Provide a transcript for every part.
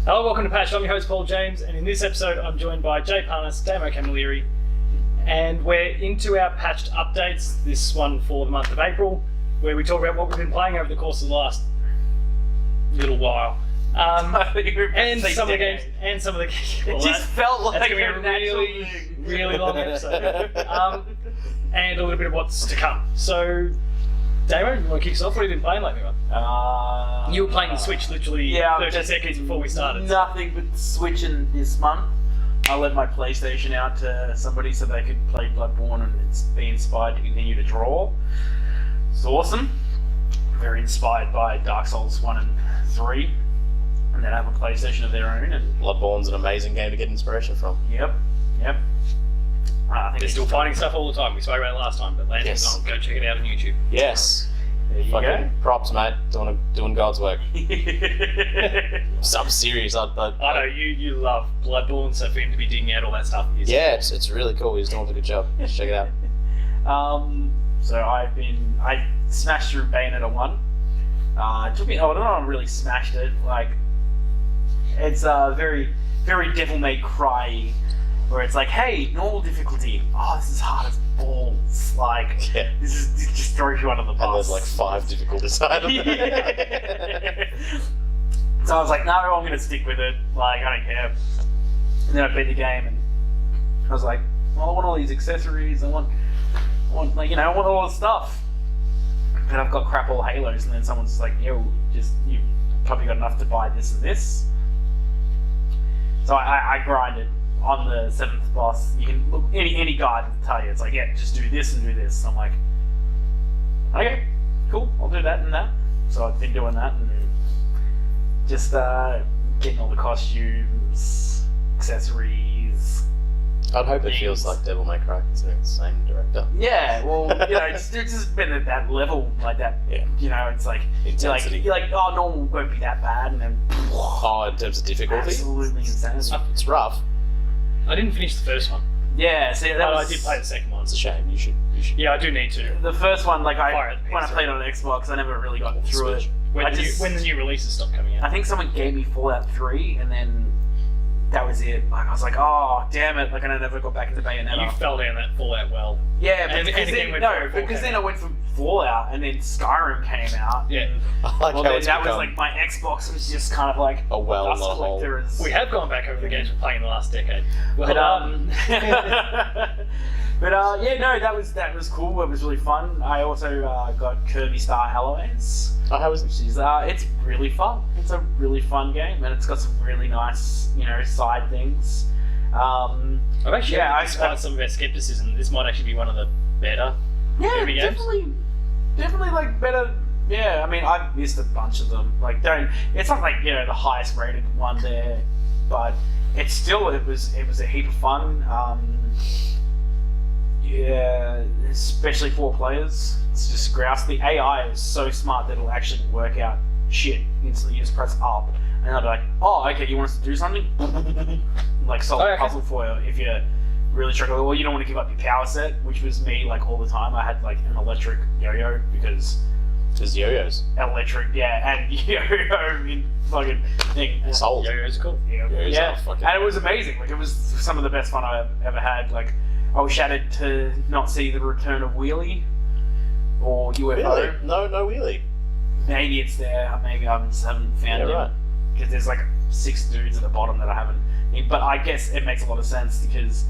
Hello, welcome to Patch. I'm your host Paul James, and in this episode I'm joined by Jay Parnas, Damo Camilleri, and we're into our patched updates, this one for the month of April, where we talk about what we've been playing over the course of the last little while. And some of the games, and some of the games. It just felt like that's going to be a really long episode. And a little bit of what's to come. So, Damo, you want to kick us off? What have you been playing lately, man? You were playing the Switch literally 30 seconds before we started. Nothing but switching this month. I lent my PlayStation out to somebody so they could play Bloodborne and be inspired to continue to draw. It's awesome. Very inspired by Dark Souls 1 and 3. And then have a PlayStation of their own. And Bloodborne's an amazing game to get inspiration from. Yep. I think they're still finding stuff all the time. We spoke about it last time, but Landon's on. Go check it out on YouTube. Yes. There you go. Props, mate. Doing God's work. Some series. I know you love Bloodborne, so for him to be digging out all that stuff is it's really cool. He's doing a good job. Check it out. So I smashed through Bayonetta 1. It took me. I don't know. I really smashed it. Like it's very, very Devil May Cry. Where it's like, hey, normal difficulty. Oh, this is hard as balls. Like, this just throws you under the bus. And there's like 5 difficulties. So I was like, no, I'm gonna stick with it. Like, I don't care. And then I beat the game, and I was like, well, I want all these accessories. I want all the stuff. But I've got crap all Halos, and then someone's just like, you've probably got enough to buy this and this. So I grinded. On the 7th boss, you can look any guide will tell you. It's like, just do this and do this. I'm like, okay, cool, I'll do that and that. So I've been doing that and just getting all the costumes, accessories. I'd hope it feels like Devil May Cry considering it's the same director. Yeah, well, it's just been at that level like that. Yeah. It's like intensity. You're like, oh, normal won't be that bad, and then in terms of difficulty, absolutely insane. It's rough. I didn't finish the first one. Yeah, see, I did play the second one. It's a shame. You should. Yeah, I do need to. The first one, when I played on Xbox, I never really got through it. When the new releases stopped coming out. I think someone gave me Fallout 3, and then that was it. Like I was like, oh damn it! Like I never got back into Bayonetta. You fell down that Fallout well. Yeah, but because then I went from Fallout, and then Skyrim came out. Yeah. That was like my Xbox was just kind of like a well dust collector. We have gone back over the games we're playing in the last decade. But that was cool. It was really fun. I also got Kirby Star Allies. Oh, how was it? It's really fun. It's a really fun game, and it's got some really nice, side things. I've actually, despite some of our skepticism, this might actually be one of the better Kirby games. Definitely like better. Yeah, I mean, I've missed a bunch of them. Like, it's not like the highest rated one there, but it's still it was a heap of fun. Especially 4 players. It's just grouse. The AI is so smart that it'll actually work out shit instantly. You just press up, and they'll be like, "Oh, okay, you want us to do something?" Like solve a puzzle for you if you're really struggling. Well, you don't want to give up your power set, which was me like all the time. I had like an electric yo-yo because. There's yo-yos. Electric, and yo-yo in fucking thing. Sold. Yo-yos are cool. Yeah, and it was amazing. Like it was some of the best fun I've ever had. Like I was shattered to not see the return of Wheelie or UFO. Really? No Wheelie. Maybe it's there. Maybe I just haven't found it. Right. Because there's like 6 dudes at the bottom that I haven't. But I guess it makes a lot of sense because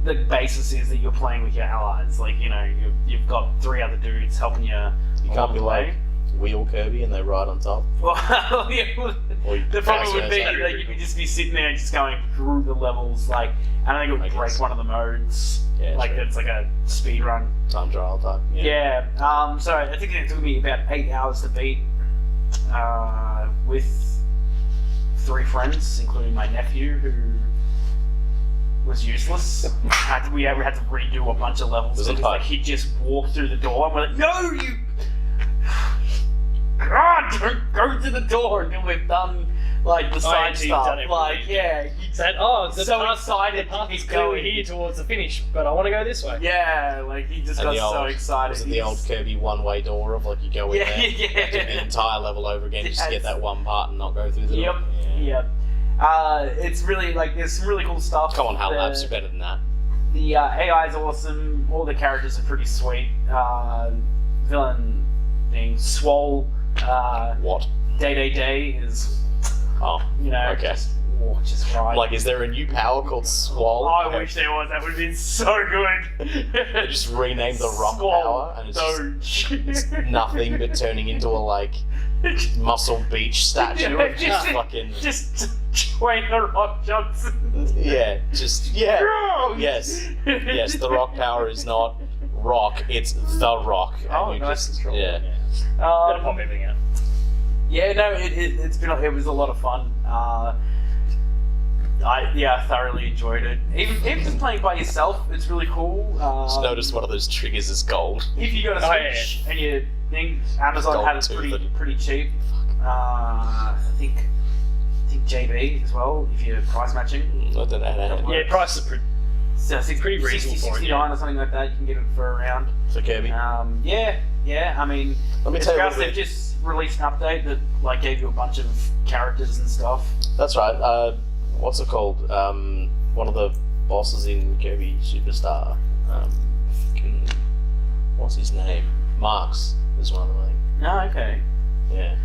the basis is that you're playing with your allies. Like you've got 3 other dudes helping you. You can't be like wheel Kirby and they ride on top. Well, the problem would be that you could just be sitting there just going through the levels. Like, I don't think it would break one of the modes. Yeah, like it's like a speed run. Time trial type. Yeah. So I think it took me about 8 hours to beat with 3 friends, including my nephew, who was useless. We had to redo a bunch of levels because like he just walked through the door and we're like, no, you. God, don't go to the door until we've done like the side stuff. Like, the path is clearly here towards the finish, but I want to go this way. Yeah, like he just got so excited. Was it the old Kirby one-way door of like you go in there, you have to do the entire level over again just to get that one part and not go through the door? Yep. It's really like there's some really cool stuff. Come on, HAL Labs, you're better than that. The AI is awesome. All the characters are pretty sweet. Villain thing, Swole. What? Day is, Oh, okay. just right. Like, is there a new power called Swole? I wish there was. That would have been so good. They just renamed the rock Swole power, and it's Doge. it's nothing but turning into a like Muscle Beach statue. Yeah, Of just fucking just Dwayne the Rock Johnson. Yes. The rock power is not rock; it's the rock. And Oh, you nice just control. yeah. Gotta pop everything out. Yeah, no, it was a lot of fun. I thoroughly enjoyed it. Even just playing by yourself, it's really cool. Just notice one of those triggers is gold. If you got a Switch and you think Amazon Gold had it too, pretty cheap. I think JB as well. If you're price matching, I don't know how to Yeah, prices are pretty. so I think Pretty 60, reasonable for it, 69 or something like that. You can get it for around. for Kirby. Yeah. I mean, Let me it's tell you a just little they've bit. just released an update that like gave you a bunch of characters and stuff. That's right. What's it called? One of the bosses in Kirby Superstar. What's his name? Marks is one of them. No, okay. Yeah.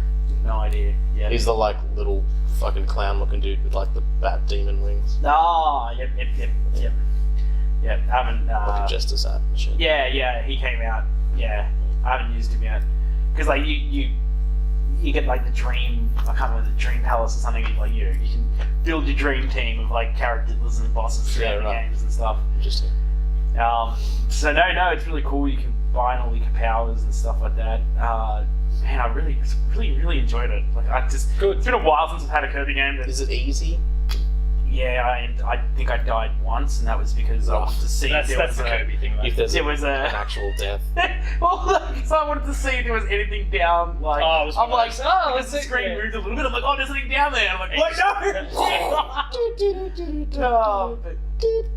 No idea. Yeah. He's the like little fucking clown looking dude with like the bat demon wings. Yep. I haven't. Like a Justice hat and shit. Yeah. He came out. Yeah, I haven't used him yet. Because like you get like the dream. I can't remember, the dream palace or something. Like you can build your dream team of like characters and bosses throughout the games and stuff. Interesting. So no, it's really cool. You can buy all your powers and stuff like that. Man, I really enjoyed it. Like Good. It's been a while since I've had a Kirby game. Is it easy? Yeah, I think I died once, and that was because I wanted to see That's if there was the a, Kirby thing. Though. If there's there was an a actual death. well, so I wanted to see if there was anything down. Like Oh, it was I'm like, nice. because the screen moved a little bit. I'm like, oh, there's something down there. I'm like, what? No. But,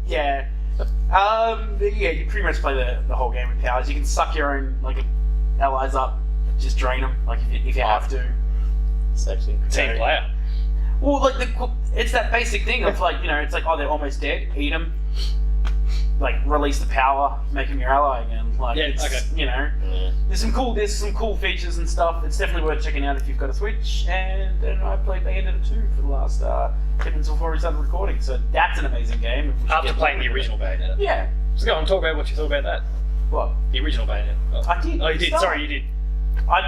yeah. You pretty much play the whole game with powers. You can suck your own like allies up, just drain them, like if you have to. Sexy. Team player. Well, like it's that basic thing of like it's like, oh, they're almost dead. Eat them. Like release the power, make them your ally again. Like Yeah, it's, okay. Yeah. there's some cool features and stuff. It's definitely worth checking out if you've got a Switch. And then I played Bayonetta 2 for the last 10 minutes before we started recording. So that's an amazing game. We should After get playing more the into it. original Bayonetta. Yeah. So go on, talk about what you thought about that. What? The original Bayonetta. Oh. I did. Oh, you did. Stop. Sorry, you did.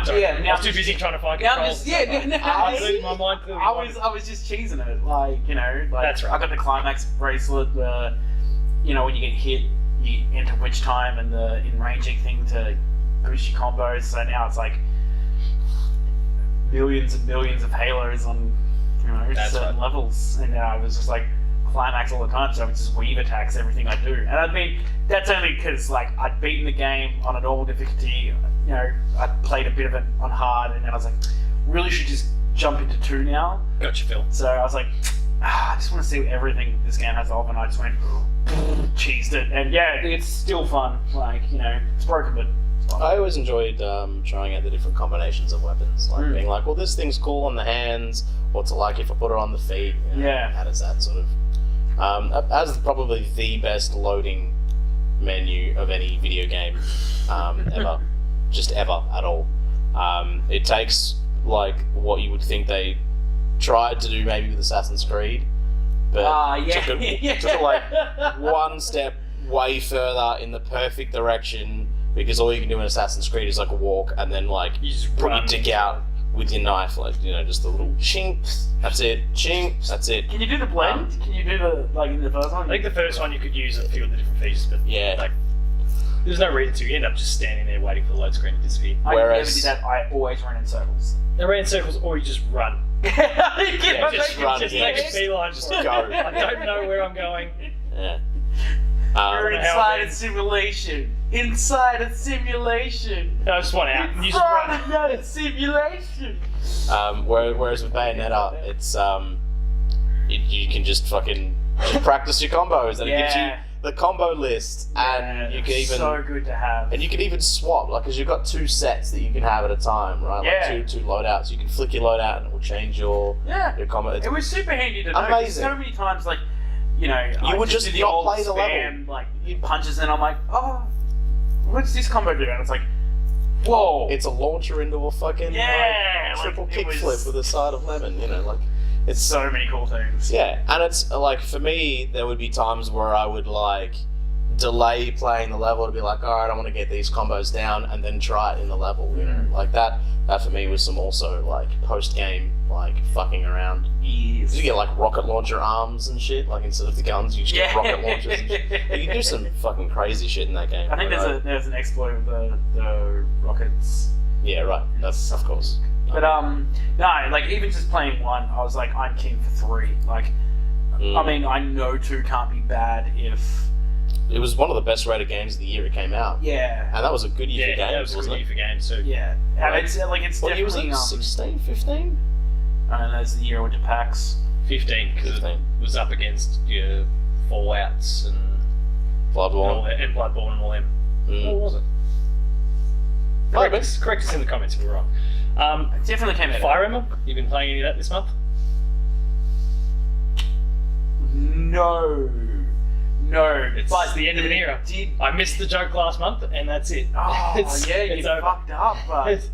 Sorry. I was too busy trying to find Now I'm controls. just I was losing my mind. I was just cheesing it, like That's right. I got the climax bracelet. When you get hit, you enter witch time and the enraging thing to boost your combos. So now it's like millions and millions of halos on certain levels, and I was just like climax all the time. So I would just weave attacks everything I do, and I mean that's only because like I'd beaten the game on a normal difficulty. I played a bit of it on hard, and then I was like, really should just jump into 2 now. Gotcha, Phil. So I was like, I just want to see everything this game has to offer, and I just went, cheesed it, and yeah, it's still fun. Like, it's broken, but it's fun. I always enjoyed trying out the different combinations of weapons, like being like, well, this thing's cool on the hands. What's it like if I put it on the feet? Yeah. How does that sort of? As probably the best loading menu of any video game ever. Just ever at all. It takes like what you would think they tried to do maybe with Assassin's Creed, but took it like one step way further in the perfect direction, because all you can do in Assassin's Creed is like a walk and then like You just put your run. dick out with your knife, like just a little chink. That's it. Chink. That's it. Can you do the blend? Can you do the like in the first one? I think the first one you could use a few of the different features, but Yeah. like there's no reason to. You end up just standing there waiting for the load screen to disappear. I Whereas- never did that. I always ran in circles. They ran in circles, or you just run. Yeah, just run, Just yeah, make a just beeline just for it. go. I don't know where I'm going. Yeah. You're how inside it a is. simulation. Inside a simulation. I just want out and you just Inside run. another simulation. Whereas with Bayonetta, it's you can just fucking practice your combos, and it gives you the combo list, and you can even so good to have. And you can even swap, like, because you've got 2 sets that you can have at a time, right? Yeah. Like two loadouts. You can flick your loadout and it will change your combo. It was super handy to know. Amazing. So many times, like, you know, You I would just did the not old play the spam, level. like punches, and I'm like, oh, what's this combo do? And it's like, whoa, It's a launcher into a fucking triple like, it kickflip was- with a side of lemon, you know, like, it's so many cool things. Yeah, and it's like, for me, there would be times where I would like delay playing the level to be like, alright, I want to get these combos down and then try it in the level, you know, like that for me was some also like post game like fucking around. Yes. You get like rocket launcher arms and shit, like instead of the guns, you just get rocket launchers and shit. Like, you can do some fucking crazy shit in that game. I think there's an exploit with the rockets. Yeah, right. That's of course. But no, like even just playing 1, I was like, I'm keen for 3. Like, I mean, I know 2 can't be bad if. It was one of the best rated games of the year it came out. Yeah. And that was a good year for games, that was a good wasn't year it? for games too. Yeah. And it's like it's What year was definitely it? 16, 15? And that's the year I went to PAX. 15, because it 15. was up against your Fallouts and Bloodborne. and Bloodborne and all them. What was it? Correct us in the comments if we're wrong. It definitely came out. Fire Emblem? You've been playing any of that this month? No. It's but the end of an era. I missed the joke last month, and that's it. Oh, it's over. fucked up. But...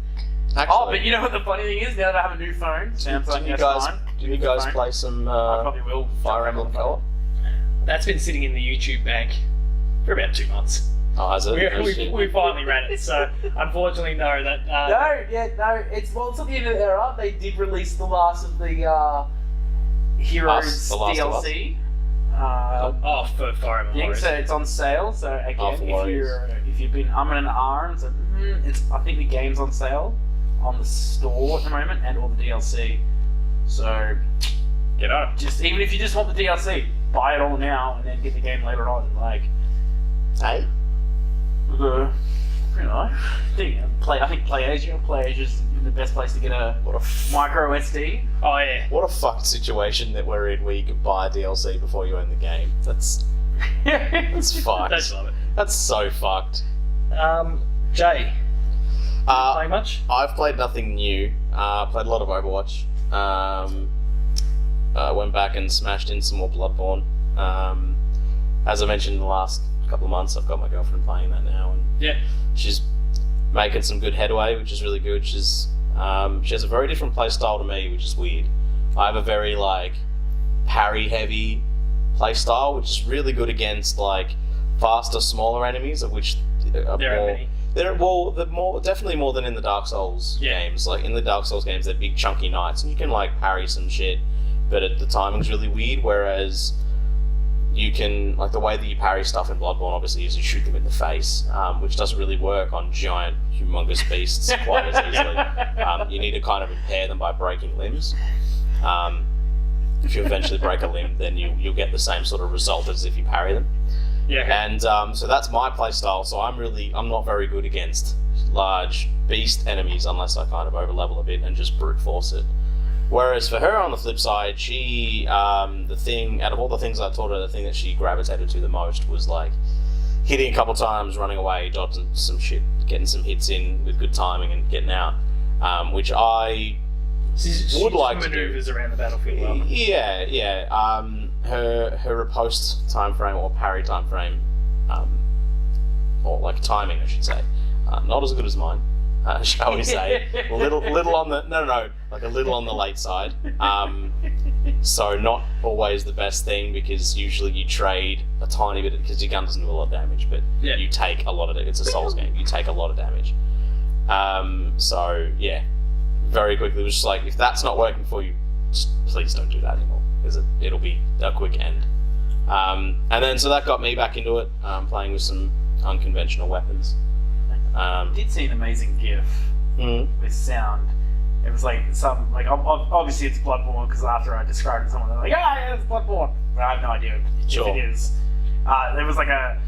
Actually, but you know what the funny thing is? Now that I have a new phone, Samsung S9. Did you guys play some I probably will. Fire Emblem co-op? That's been sitting in the YouTube bank for about 2 months. Oh, has it? We finally ran it, so unfortunately, no. That No. It's not the end of the era. They did release the last of the Heroes The Last of Us. DLC. for Fire Emblem. Yeah, Warriors. so it's on sale. So again, for if Warriors. you've been umming and ahhing, so, I think the game's on sale on the store at the moment, and all the DLC. So Get on. just even if you just want the DLC, buy it all now and then get the game later on. Like Hey? the I think PlayAsia's the best place to get a What a micro SD. Oh yeah. what a fucked situation that we're in where you can buy DLC before you own the game. That's fucked. Don't you love it? That's so fucked. Jay, play much? I've played nothing new. Played a lot of Overwatch. Went back and smashed in some more Bloodborne. As I mentioned in the last couple of months, I've got my girlfriend playing that now, and Yeah. she's making some good headway, which is really good. She has a very different play style to me, which is weird. I have a very like parry heavy play style, which is really good against like faster, smaller enemies, of which There are many. Definitely more than in the Dark Souls games. Like in the Dark Souls games, they're big chunky knights, and you can like parry some shit, but the timing's really weird. Whereas you can, like, the way that you parry stuff in Bloodborne obviously is you shoot them in the face, which doesn't really work on giant, humongous beasts quite as easily. You need to kind of impair them by breaking limbs. If you eventually break a limb, then you'll get the same sort of result as if you parry them. Yeah. Okay. And so that's my playstyle. So I'm not very good against large beast enemies unless I kind of overlevel a bit and just brute force it. Whereas for her, on the flip side, she out of all the things I taught her, the thing that she gravitated to the most was like hitting a couple times, running away, dodging some shit, getting some hits in with good timing, and getting out. Which I would like to do. Maneuvers around the battlefield well. Yeah. Her riposte time frame or parry time frame, or like timing, I should say, not as good as mine. Shall we say? a little on the like a little on the late side. So not always the best thing, because usually you trade a tiny bit, because your gun doesn't do a lot of damage, but you take a lot of it. It's a Souls game. You take a lot of damage. So yeah, very quickly it was just like, if that's not working for you, just please don't do that anymore, because it'll be a quick end. And then so that got me back into it, playing with some unconventional weapons. I did see an amazing GIF with sound. It was like obviously it's Bloodborne, because after I described it to someone, they're like, yeah, it's Bloodborne, but I have no idea if it is. There was like an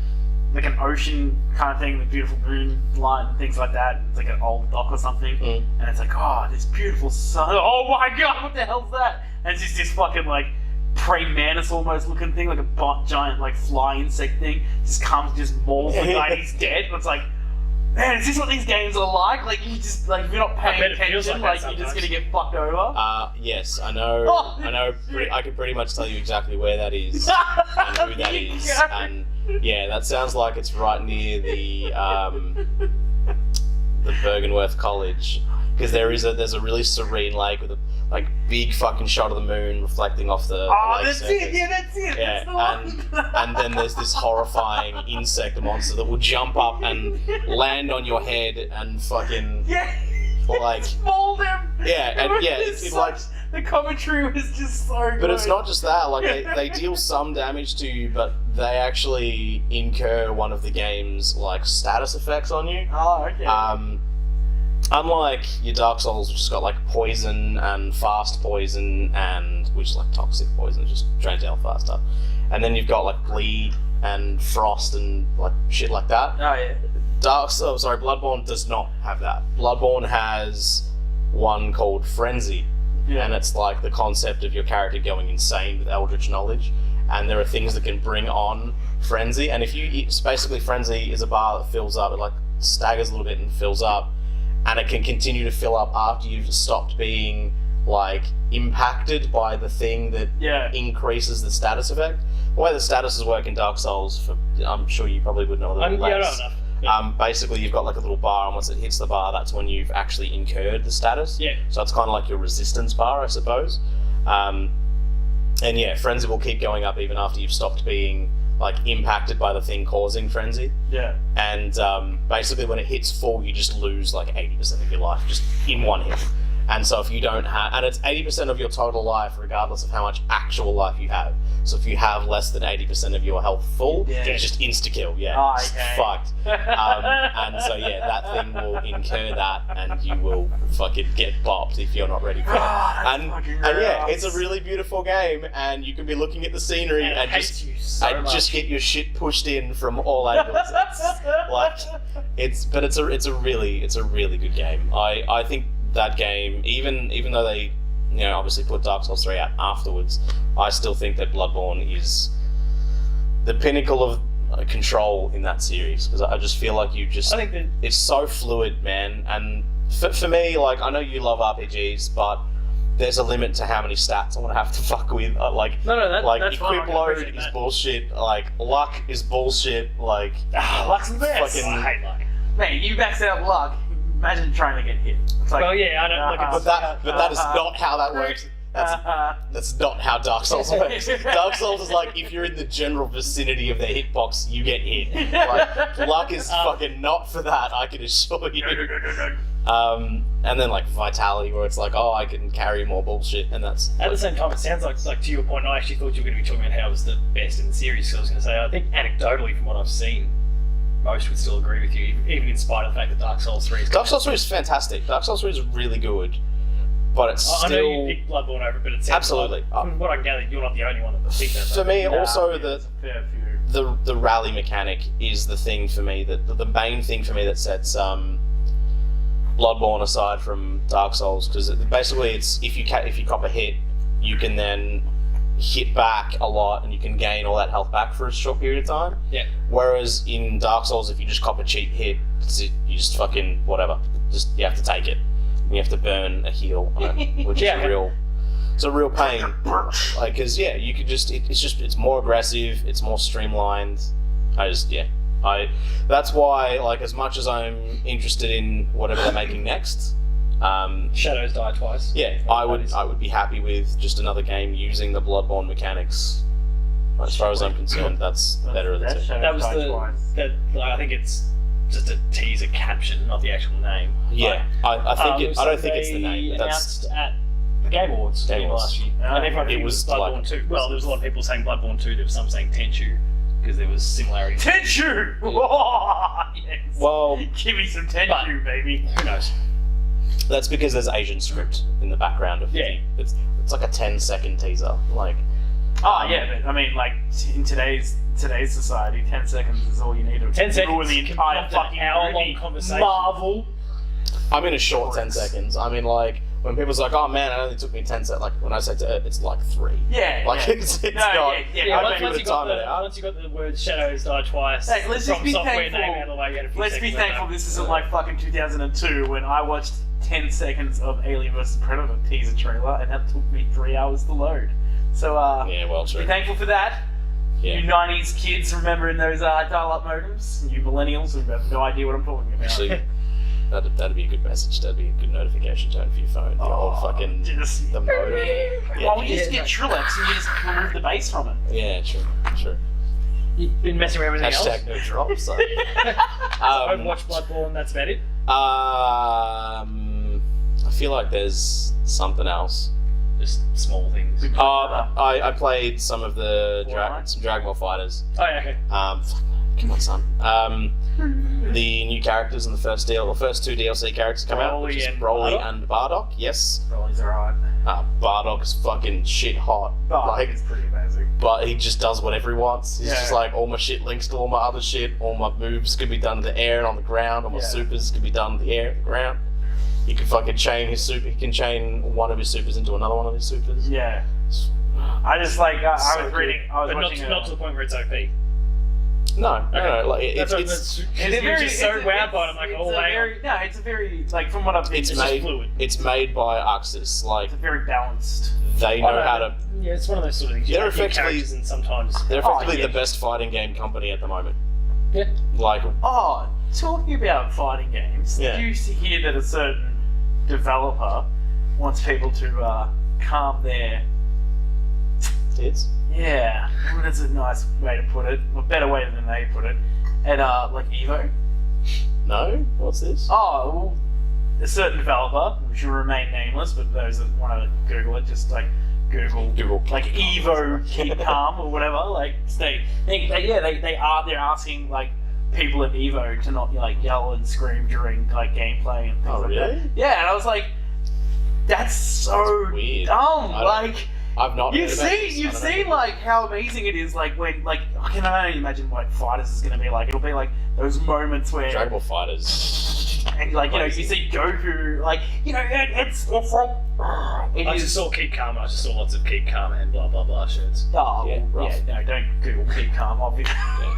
ocean kind of thing with beautiful moonlight and things like that. It's like an old dock or something, and it's like, oh, this beautiful sun. Oh my god, what the hell's that? And it's just this fucking like praying mantis almost looking thing, like a giant like fly insect thing, just comes, just mauls the guy, and he's dead. And it's like, man, is this what these games are like? Like you just like if you're not paying attention, like you're just gonna get fucked over. Yes, I know. I know. I can pretty much tell you exactly where that is and who that is, and yeah, that sounds like it's right near the Bergenworth College, because there's a really serene lake with a big fucking shot of the moon reflecting off the lake that's surface. it. Yeah, that's it. Yeah, That's the one. and then there's this horrifying insect monster that will jump up and land on your head and fucking Yeah. like Maul them. yeah, and yeah, it's like. The commentary was just so good. But it's not just that, like they deal some damage to you, but they actually incur one of the game's like status effects on you. Oh, okay. Unlike your Dark Souls, which has got like poison and fast poison, and which is like toxic poison, just drains out faster. And then you've got like bleed and frost and like shit like that. Oh yeah. Bloodborne does not have that. Bloodborne has one called Frenzy. Yeah. And it's like the concept of your character going insane with eldritch knowledge, and there are things that can bring on frenzy. And if you basically, frenzy is a bar that fills up, it like staggers a little bit and fills up, and it can continue to fill up after you've stopped being like impacted by the thing that increases the status effect. The way the statuses work in Dark Souls, I'm sure you probably would know a little less. Yeah, I know enough. Yeah. Basically, you've got like a little bar, and once it hits the bar, that's when you've actually incurred the status. Yeah. So it's kind of like your resistance bar, I suppose. And yeah, frenzy will keep going up even after you've stopped being like impacted by the thing causing frenzy. Yeah. And basically, when it hits full, you just lose like 80% of your life just in one hit. And so if you don't have, and it's 80% of your total life, regardless of how much actual life you have. So if you have less than 80% of your health full, it's just insta kill. Yeah, Oh, just okay. fucked. And so yeah, that thing will incur that, and you will fucking get bopped if you're not ready for it. And yeah, it's a really beautiful game, and you can be looking at the scenery And and it just hates you so much. just get your shit pushed in from all angles. It's a really good game. I think that game, even though they, obviously put Dark Souls 3 out afterwards, I still think that Bloodborne is the pinnacle of control in that series, because I just feel like I think that it's so fluid, man. And for me, like, I know you love RPGs, but there's a limit to how many stats I want to have to fuck with. No, that's fine, equip I load appreciate is that. bullshit. Like, luck is bullshit. Like, Luck's the best. fucking- I hate luck. Man, you maxed out luck. Imagine trying to get hit. It's like, Well, yeah, I don't look at but that is not how that works. That's not how Dark Souls works. Dark Souls is like, if you're in the general vicinity of their hitbox, you get hit. Like, luck is fucking not for that, I can assure you. And then like Vitality, where it's like, oh, I can carry more bullshit, and that's... At the same time, it sounds like to your point, I actually thought you were going to be talking about how it was the best in the series, so I was going to say, I think anecdotally from what I've seen, most would still agree with you, even in spite of the fact that Dark Souls 3 is... Dark Souls 3 is fantastic. Dark Souls 3 is really good, but it's I still... know you picked Bloodborne over it, but it sounds Absolutely. like, from what I can gather, you're not the only one that picked that. For me, also, it's a fair few. the rally mechanic is the thing for me, the main thing for me that sets Bloodborne aside from Dark Souls, because basically it's if you cop a hit, you can then hit back a lot and you can gain all that health back for a short period of time. Yeah. Whereas in Dark Souls, if you just cop a cheap hit, you just fucking whatever. You have to take it. And you have to burn a heal on it, which is a real pain. Like, cause you could it's more aggressive, it's more streamlined. That's why, like, as much as I'm interested in whatever they're making next, Shadows Die Twice. yeah, I would be happy with just another game using the Bloodborne mechanics. As far as I'm concerned, that's better of the two. That was I think it's just a teaser caption, not the actual name. Yeah, I think I don't think it's the they name. But that's announced at the Game Awards last year, and everyone it it was was Bloodborne like- 2. Well, there was a lot of people saying Bloodborne 2. There was some saying Tenchu because there was similarities. Tenchu! Oh, yes. well, Give me some Tenchu, baby. Who knows? that's because there's Asian script in the background of Yeah. It's like a 10-second teaser. Like, Oh yeah, but I mean, like in today's society, 10 seconds is all you need to 10 seconds ruin the entire can prompt an fucking hour-long movie. conversation. Marvel. I'm in a short 10 seconds. I mean, like, when people's like, oh man, it only took me 10 seconds. Like when I say it's like 3. Yeah. Like yeah. it's No, not. Yeah, I'd once give it a time and out. once you got the words shadows die twice Hey, let's just from be software thankful. name out of the way, you had a few Let's be seconds thankful left. this isn't like fucking 2002 when I watched 10 seconds of Alien vs Predator teaser trailer and that took me 3 hours to load. So Yeah, well, true. be thankful for that. Yeah. You 90s kids remembering those dial-up modems. You millennials who have no idea what I'm talking about. Actually, that'd be a good message. That'd be a good notification tone for your phone. The old fucking just, the modem. Well, we used to get Trillex and you just remove the bass from it. Yeah, true. You've been messing around with anything Hashtag no drops. So. Overwatch, Bloodborne, that's about it. I feel like there's something else. Just small things. I played some of the What? some Dragon Ball Fighters. Oh yeah, okay. Come on, son. The new characters in the first two DLC characters come out, which is Broly and Bardock. Yes. Broly's alright. Bardock's fucking shit hot. Like, it's pretty amazing. But he just does whatever he wants. He's Yeah. just like, all my shit links to all my other shit. All my moves can be done in the air and on the ground. All my Yeah. supers can be done in the air and the ground. He can fucking chain his super. He can chain one of his supers into another one of his supers. Yeah. I just like, I So was reading, I was But watching not to the point where it's OP. No, Okay. like That's it's you're just so wowed by it. I'm like, oh, hang on. No, it's a very, like, from what I've been it's just made fluid. it's made by Arxis. Like it's a very balanced. they know how to. Yeah, it's one of those sort of things. You They're have new effectively- characters and sometimes. They're effectively yeah. the best fighting game company at the moment. Yeah. Like Oh, talking about fighting games, Yeah. did you hear that a certain developer wants people to calm their... tits. Yeah, well, that's a nice way to put it. A better way than they put it. At, like, Evo. No, what's this? Oh, well, a certain developer, which will remain nameless, but those that want to Google it, just like Google like Evo keep calm or whatever. Like they're asking like people at Evo to not like yell and scream during like gameplay and things Oh, like really? that. Yeah, and I was like, that's so That's weird. dumb. I I've not. You've heard about seen this. you've I don't seen know. like how amazing it is. Like when like I can only imagine what Fighters is going to be like. It'll be like those moments where Dragon Ball Fighters. and like you know you Crazy. see Goku like you know it's like it I is just saw Keep Calm. I just saw lots of Keep Calm and blah blah blah shirts. oh Yeah, rough. no don't Google Keep Calm obviously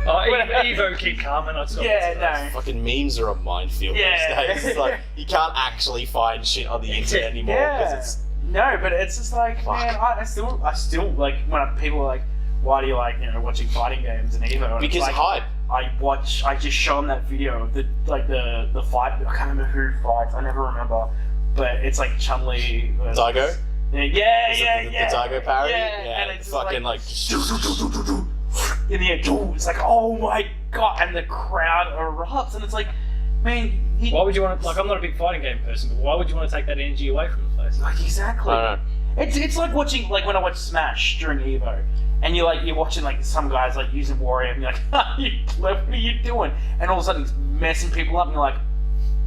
Oh, Evo Keep Calm, and I just got yeah lots of those. no Fucking memes are a minefield Yeah. these days. It's like you can't actually find shit on the internet anymore because yeah it's no but it's just like Fuck. man I still like when people are like why do you like you know watching fighting games and Evo and because it's like, hype. I just shown that video of the fight. I can't remember who fights. I never remember, but it's like Chun-Li versus Daigo? Yeah, Is it yeah. the Daigo parody? Yeah, and it's just fucking like. in the end, it's like oh my god, and the crowd erupts, and it's like, man, Why would you want to? Like, I'm not a big fighting game person, but why would you want to take that energy away from the place? like exactly. I don't know. It's like watching like when I watch Smash during Evo, and you're watching like some guys like using Warrior, and you're like, what are you doing? And all of a sudden he's messing people up, and you're like,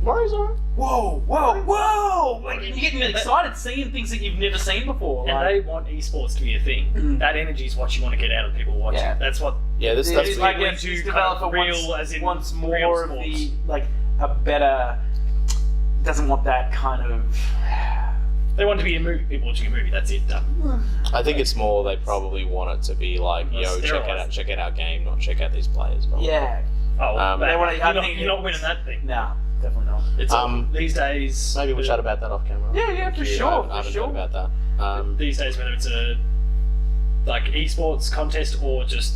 Warriors alright. whoa! Like you're getting excited, seeing things that you've never seen before. And Like, they want esports to be a thing. Mm. That energy is what you want to get out of people watching. Yeah. That's what. Yeah, it's that's like people this into developer kind of real, as in wants real more of sports. the like a better. Doesn't want that kind of. They want to be a movie. People watching a movie. That's it. Done. I think it's more they probably want it to be like, yo, check out our game, not check out these players. Probably. Yeah. Oh, They but wanna- you're not winning that thing. Nah, definitely not. It's these days. Maybe we'll chat about that off camera. Yeah, for sure, I haven't for heard about that. These days, whether it's a like esports contest or just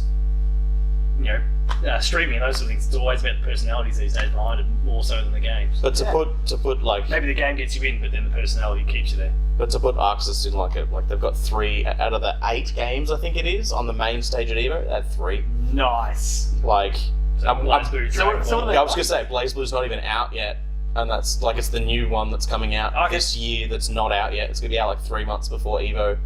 streaming and those sort of things, it's always about the personalities these days behind it more so than the games. But to put like Maybe the game gets you in, but then the personality keeps you there. But to put Arxis in like they've got 3 out of the 8 games I think it is on the main stage at Evo. They had 3. Nice. Like So BlazBlue, Dragon so Ball. what I was gonna say BlazBlue's not even out yet, and that's like it's the new one that's coming out Okay. this year that's not out yet. It's gonna be out like 3 months before Evo.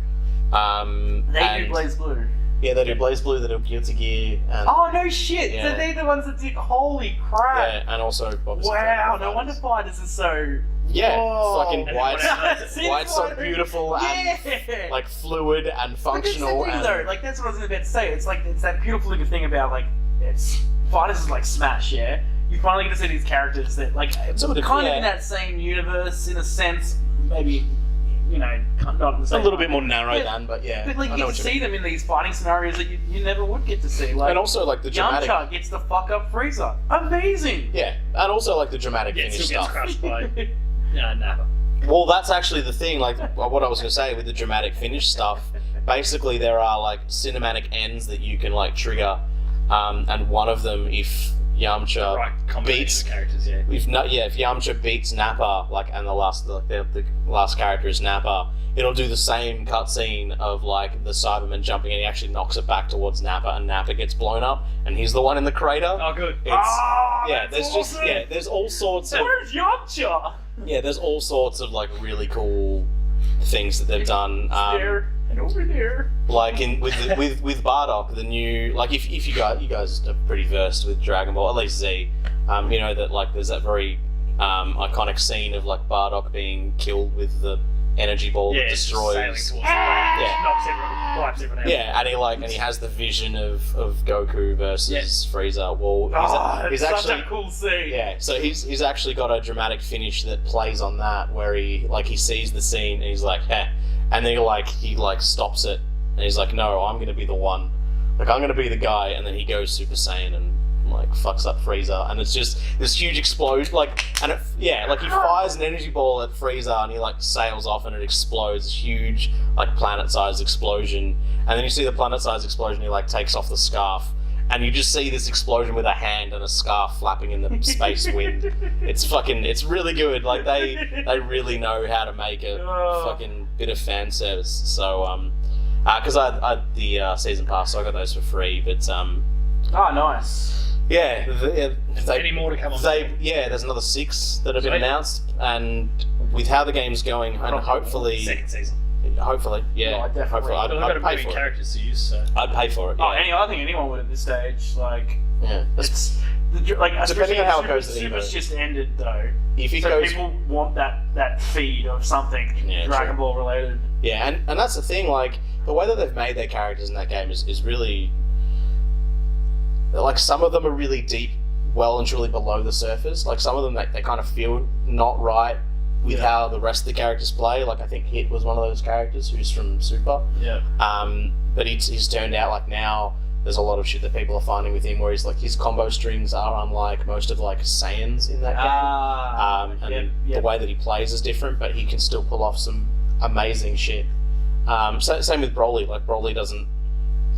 They And- do BlazBlue. Yeah, they do BlazBlue, they do Guilty Gear, and Oh no shit! Yeah. So they're the ones that did. Holy crap! yeah, and also obviously Wow, Dragon no Ball wonder Fighters. Fighters is so. Yeah, Whoa. fucking And why then it's, See, why it's so what- beautiful and Yeah. like fluid and But that's the functional thing, and though. Like that's what I was about to say. It's like it's that beautiful little thing about like it's Fighters is like Smash. Yeah, you finally get to see these characters that like Some of the- kind of yeah. in that same universe in a sense, maybe you know, not the A same little way. bit more narrow Yeah. than, but yeah. But like I you know get what to you see mean. them in these fighting scenarios that you never would get to see. Like, And also like the dramatic. Yamcha gets the fuck up Frieza. Amazing. Yeah, and also like the dramatic Yeah, it finish still gets stuff. crushed by Nappa. Well, that's actually the thing. Like what I was gonna say with the dramatic finish stuff. Basically, there are like cinematic ends that you can like trigger, and one of them, if Yamcha Right combination beats, of characters, yeah. if Yamcha beats Nappa, like, and the last character is Nappa, it'll do the same cutscene of like the Cyberman jumping, and he actually knocks it back towards Nappa, and Nappa gets blown up, and he's the one in the crater. Oh, good. There's all sorts of Where's Yamcha? there's all sorts of like really cool things that they've done. There and over there. Like with Bardock, the new, like if you guys are pretty versed with Dragon Ball, at least Z, you know that like there's that very iconic scene of like Bardock being killed with the energy ball that it's just sailing destroys. towards the ground, Yeah. knocks everyone, wipes everyone out. Yeah, and he has the vision of Goku versus Frieza. Well, he's it's actually such a cool scene. yeah. So he's actually got a dramatic finish that plays on that, where he sees the scene and he's like, heh, and then he stops it and he's like, no, I'm gonna be the one, like I'm gonna be the guy, and then he goes Super Saiyan and like fucks up Frieza, and it's just this huge explosion, like he fires an energy ball at Frieza and he like sails off and it explodes, this huge like planet-sized explosion, and then you see the planet-sized explosion, he like takes off the scarf, and you just see this explosion with a hand and a scarf flapping in the space wind. It's really good. Like they really know how to make a fucking bit of fan service. So because I had the season pass, so I got those for free. But Oh, nice. yeah, Any more to come on? there's another 6 that have been Sweet. announced, and with how the game's going, and hopefully, Second season. yeah, No, I definitely- hopefully, Well, they've got I'd a pay million for it. characters to use, so. I'd pay for it. Oh, Yeah, I think anyone would at this stage. Like, yeah. it's like Depending on how it goes, Super's just ended though. If it So goes, people want that feed of something Yeah, Dragon true. Ball related. yeah, and that's the thing. Like the way that they've made their characters in that game is really, like, some of them are really deep, well and truly below the surface. Like some of them, they kind of feel not right with how the rest of the characters play. Like I think Hit was one of those characters who's from Super. Yeah. But he's turned out, like, now there's a lot of shit that people are finding with him where he's like, his combo strings are unlike most of like Saiyans in that game. And the way that he plays is different, but he can still pull off some amazing shit. Same with Broly. Like Broly doesn't,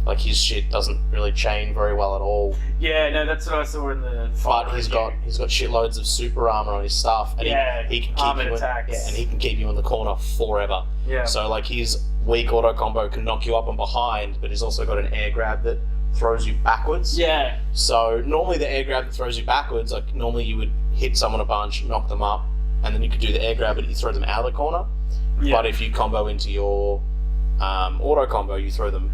like, his shit doesn't really chain very well at all. Yeah, no, that's what I saw in the. But he's got shitloads of super armor on his stuff, and he can keep armored you in, attacks. yeah, and he can keep you in the corner forever. Yeah. So like his weak auto combo can knock you up and behind, but he's also got an air grab that throws you backwards. Yeah. So normally the air grab that throws you backwards, like normally you would hit someone a bunch, knock them up, and then you could do the air grab, but you throw them out of the corner. Yeah. But if you combo into your auto combo, you throw them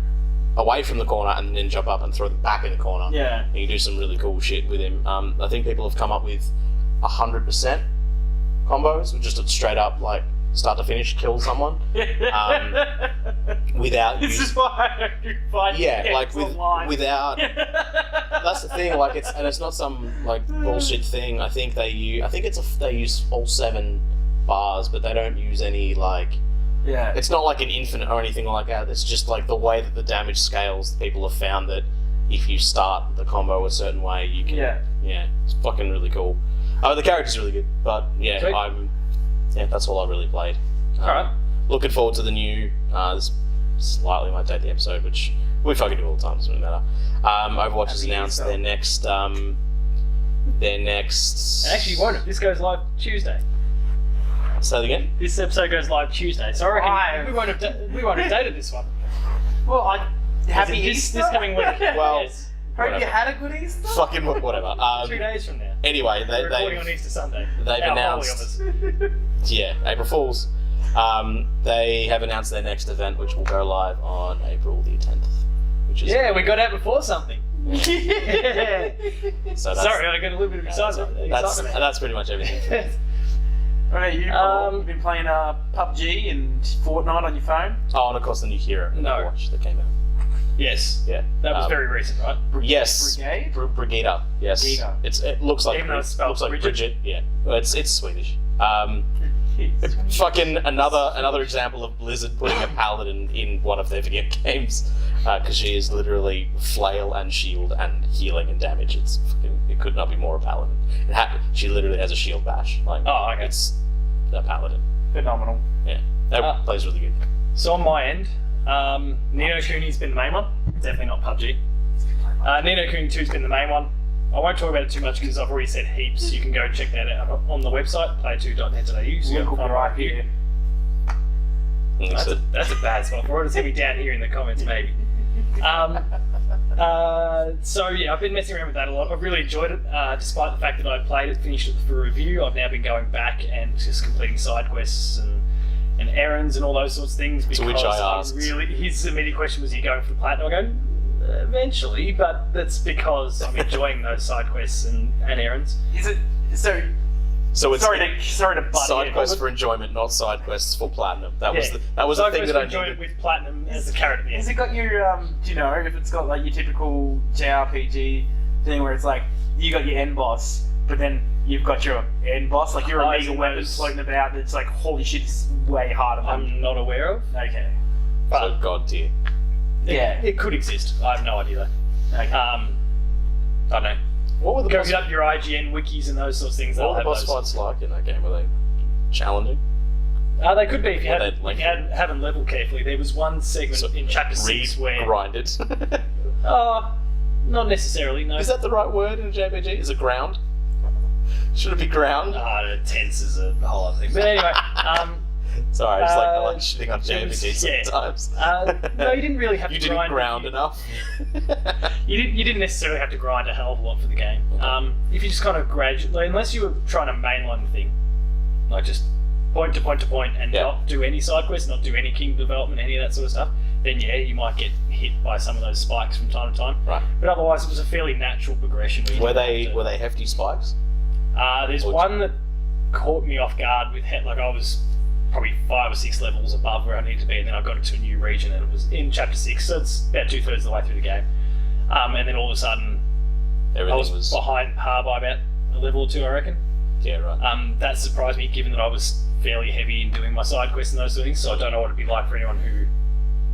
away from the corner and then jump up and throw them back in the corner. Yeah. And you do some really cool shit with him. I think people have come up with 100% combos, which just a straight up, like, start to finish kill someone without This is why I do find without. That's the thing. Like it's not some like bullshit thing. I think they use all 7 bars, but they don't use any, like. Yeah. It's not like an infinite or anything like that. It's just like the way that the damage scales. People have found that if you start the combo a certain way, you can. Yeah, it's fucking really cool. The character's really good, but yeah, Sweet. that's all I really played. Alright. Looking forward to the new. This slightly might date the episode, which we fucking do all the time. Doesn't really matter. Overwatch has announced their next. Actually, won't it? This goes live Tuesday. Say that again. This episode goes live Tuesday, so I reckon we won't have dated this one. Well, happy this Easter. coming week. Well, Yes. Hope whatever. you had a good Easter. Fucking whatever. 2 days from now. Anyway, We're recording on Easter Sunday. they've Our announced. holy of us. Yeah, April Fools. They have announced their next event, which will go live on April the 10th. Which is Yeah, we got out before something. So Sorry, I got a little bit of excitement. that's pretty much everything. Alright, you you've been playing PUBG and Fortnite on your phone? Oh, and of course the new hero in No. Overwatch that came out. Yes, Yeah. that was very recent, right? Yes. Brigade? Yes. Brigida. It looks like Even though it's spelled looks like Bridget? Bridget. Yeah. Well, it's Swedish. Fucking another example of Blizzard putting a paladin in one of their video games, because she is literally flail and shield and healing and damage. It could not be more a paladin. She literally has a shield bash. Like, Oh, okay. It's a paladin. Phenomenal. Yeah, that plays really good. So on my end, Ni no Kuni's been the main one. Definitely not PUBG. Ni no Kuni 2's been the main one. I won't talk about it too much because I've already said heaps. You can go check that out on the website, player2.net.au. So you Link can will be find right here. That's a bad spot for it. It's me down here in the comments, maybe. So yeah, I've been messing around with that a lot. I've really enjoyed it, despite the fact that I played it, finished it for review. I've now been going back and just completing side quests and errands and all those sorts of things. Because To which I asked. his immediate question was, "Are you going for the platinum?" I go, "Eventually," but that's because I'm enjoying those side quests and errands. Is it so? So it's sorry to butt side in. quests for enjoyment, not side quests for platinum. That was Yeah. the Side thing quests that I for enjoyment needed. with platinum as the carrot at the Has end. it got your do you know if it's got like your typical JRPG thing where it's like you got your end boss, but then you've got your end boss, like your illegal weapons floating about, and it's like, holy shit, this is way harder than I'm not aware of. okay. So god tier. Yeah. It could exist. I have no idea though. Okay. I don't know. What were the Go boss, hit up your IGN wikis and those sorts of things. what They'll were the have boss those. fights like in that game? Were they challenging? They could be if you Were had, they if you haven't leveled carefully. There was one segment So, in chapter 6 where grind it. not necessarily. No. Is that the right word in a JPG? Is it ground? Should it be ground? Tense is a whole other thing. But anyway, Sorry, I like shitting on it was- JPG yeah. sometimes. no, you didn't really have You to didn't grind. ground enough. You didn't necessarily have to grind a hell of a lot for the game. If you just kind of gradually, unless you were trying to mainline the thing, like just point to point to point and Yeah. not do any side quests, not do any kingdom development, any of that sort of stuff, then yeah, you might get hit by some of those spikes from time to time. Right. But otherwise, it was a fairly natural progression. Where you Were didn't have to- they hefty spikes? There's Or- one that caught me off guard with like I was probably 5 or 6 levels above where I needed to be, and then I got into a new region, and it was in chapter 6, so it's about 2/3 of the way through the game. And then all of a sudden, I Everything was was behind par by about a level or 2, I reckon. yeah, right. That surprised me, given that I was fairly heavy in doing my side quests and those sort of things. So I don't know what it'd be like for anyone who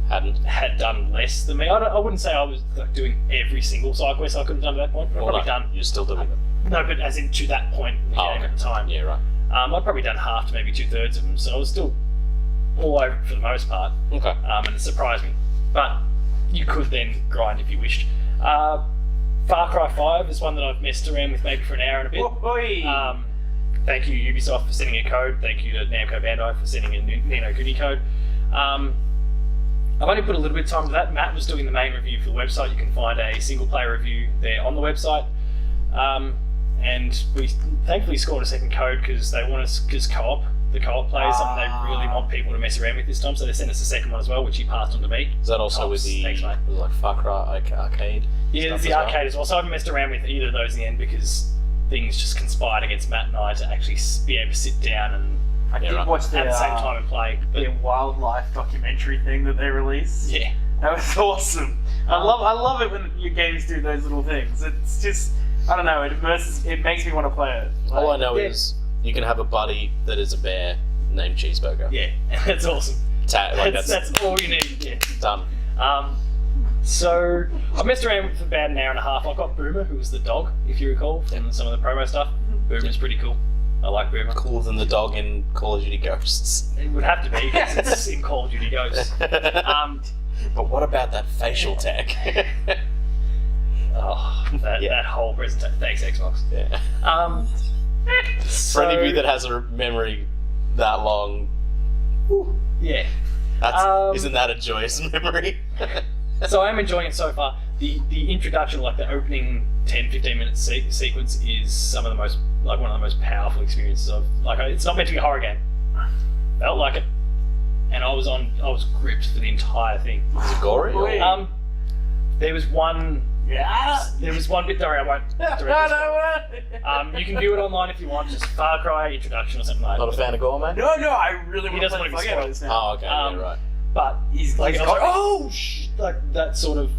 Hadn't. had done less than me. I wouldn't say I was like doing every single side quest I could have done at that point. But I'd Well, probably no, done you're still doing them. no, but as in to that point in the game okay. at the time. Yeah, right. I'd probably done half to maybe 2/3 of them, so I was still all over it for the most part. Okay. And it surprised me. But you could then grind if you wished. Far Cry 5 is one that I've messed around with maybe for an hour and a bit. Oi. Thank you Ubisoft for sending a code. Thank you to Namco Bandai for sending a Ni no Kuni code. I've only put a little bit of time to that. Matt was doing the main review for the website. You can find a single player review there on the website. And we thankfully scored a second code because they want us, because the co-op player is something they really want people to mess around with this time, so they sent us a second one as well, which he passed on to me. Is that also with the Thanks, mate. was it like Far Cry arcade? Yeah, there's stuff the as well? arcade as well, so I haven't messed around with either of those in the end because things just conspired against Matt and I to actually be able to sit down and I Yeah, did right. watch at the the same time and play. But the wildlife documentary thing that they released. yeah, That was awesome. I love it when your games do those little things. It's just, I don't know, it makes me want to play it. All I know Yeah. is you can have a buddy that is a bear named Cheeseburger. yeah, that's awesome. That's all you need. Yeah. Done. So I messed around for about an hour and a half. I got Boomer, who was the dog, if you recall, from some of the promo stuff. Boomer's pretty cool. I like Boomer. Cooler than the dog in Call of Duty Ghosts. It would have to be because it's in Call of Duty Ghosts. But what about that facial tech? That whole presentation. Thanks, Xbox. Yeah. For any of you that has a memory that long, yeah. isn't that a joyous memory? So I am enjoying it so far. The introduction, like the opening 10-15 minute sequence, is some of the most, like one of the most powerful experiences of, like, it's not meant to be a horror game. Felt like it, and I was gripped for the entire thing. Is it gory? or- There was one Yeah. bit. Sorry, I won't. You can view it online if you want. Just Far Cry introduction or something like that. Not a fan of gore, man? No, I really He want to doesn't play want to be the fuck out of spoiled. this now. Oh, okay, yeah, right. But He's like, I was got- like, oh, like that sort of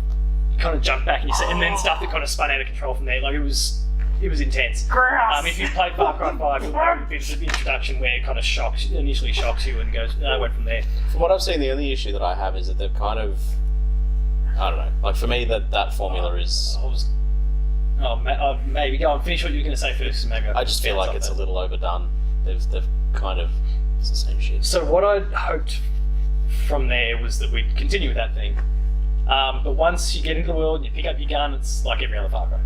kind of jump back and you see, and then stuff that kind of spun out of control from there. Like it was it was intense. Grass. If you played Far Cry 5, you'll know the introduction where it kind of initially shocks you and goes, I went from there. From what I've seen, the only issue that I have is that they've kind of, I don't know. Like for me, that formula is. Maybe go on. Finish what you were going to say first. Maybe I just feel like it's a little overdone. They've kind of it's the same shit. So what I hoped from there was that we'd continue with that thing. But once you get into the world and you pick up your gun, it's like every other Far Cry.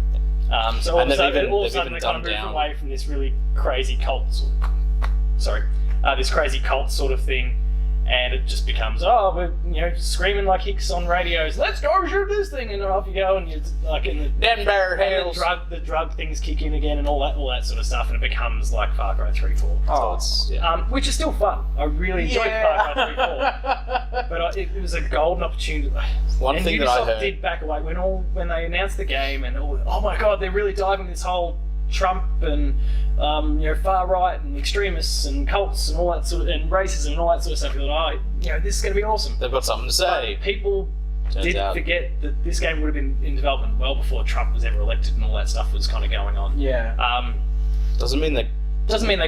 So all of a sudden they kind of moved away from this really crazy cult. This crazy cult sort of thing. And it just becomes, we're screaming like hicks on radios. Let's go shoot this thing, and off you go, and you're like in the Denver Hills. The drug things kick in again, and all that sort of stuff, and it becomes like Far Cry 3, 4. Oh, it's which is still fun. I really enjoyed Far Cry 3, 4, but it was a golden opportunity. One thing that I heard did back away when they announced the game, and oh my god, they're really diving this whole Trump and far right and extremists and cults and all that sort of, and racism and all that sort of stuff. This is going to be awesome. They've got something to say. But people did forget that this game would have been in development well before Trump was ever elected and all that stuff was kind of going on. Yeah. Doesn't mean they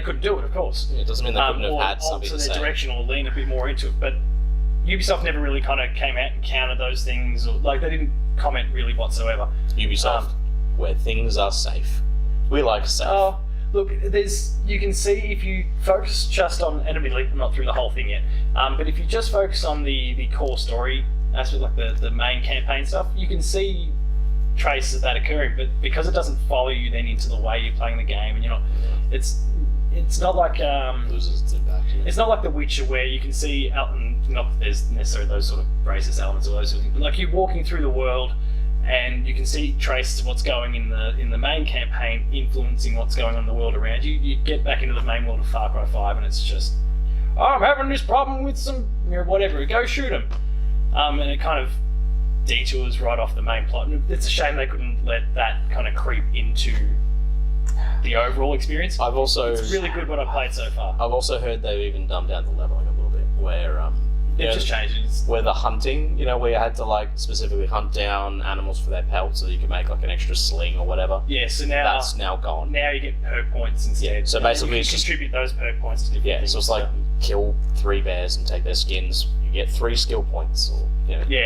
couldn't do it, of course. It doesn't mean they couldn't have had something to say. Or alter their direction or lean a bit more into it. But Ubisoft never really kind of came out and countered those things, or they didn't comment really whatsoever. Ubisoft, where things are safe. We like safe. Oh, look, you can see if you focus just on, and admittedly, I'm not through the whole thing yet, but if you just focus on the core story aspect, like the main campaign stuff, you can see traces of that occurring, but because it doesn't follow you then into the way you're playing the game, and you're not, it's not like it's not like The Witcher where you can see out, and not that there's necessarily those sort of racist elements or those sort of things, but like you're walking through the world and you can see traces of what's going in the main campaign influencing what's going on in the world around you. You get back into the main world of Far Cry 5 and it's just, I'm having this problem with some whatever, go shoot him. And it kind of detours right off the main plot. And it's a shame they couldn't let that kind of creep into the overall experience. It's really good what I've played so far. I've also heard they've even dumbed down the leveling a little bit, where they've just changed it. Where the hunting, where you had to specifically hunt down animals for their pelts so you could make an extra sling or whatever. Yeah, so now that's now gone. Now you get perk points instead. Yeah, so basically you can contribute those perk points to different things. So it's kill 3 bears and take their skins. You get 3 skill points, or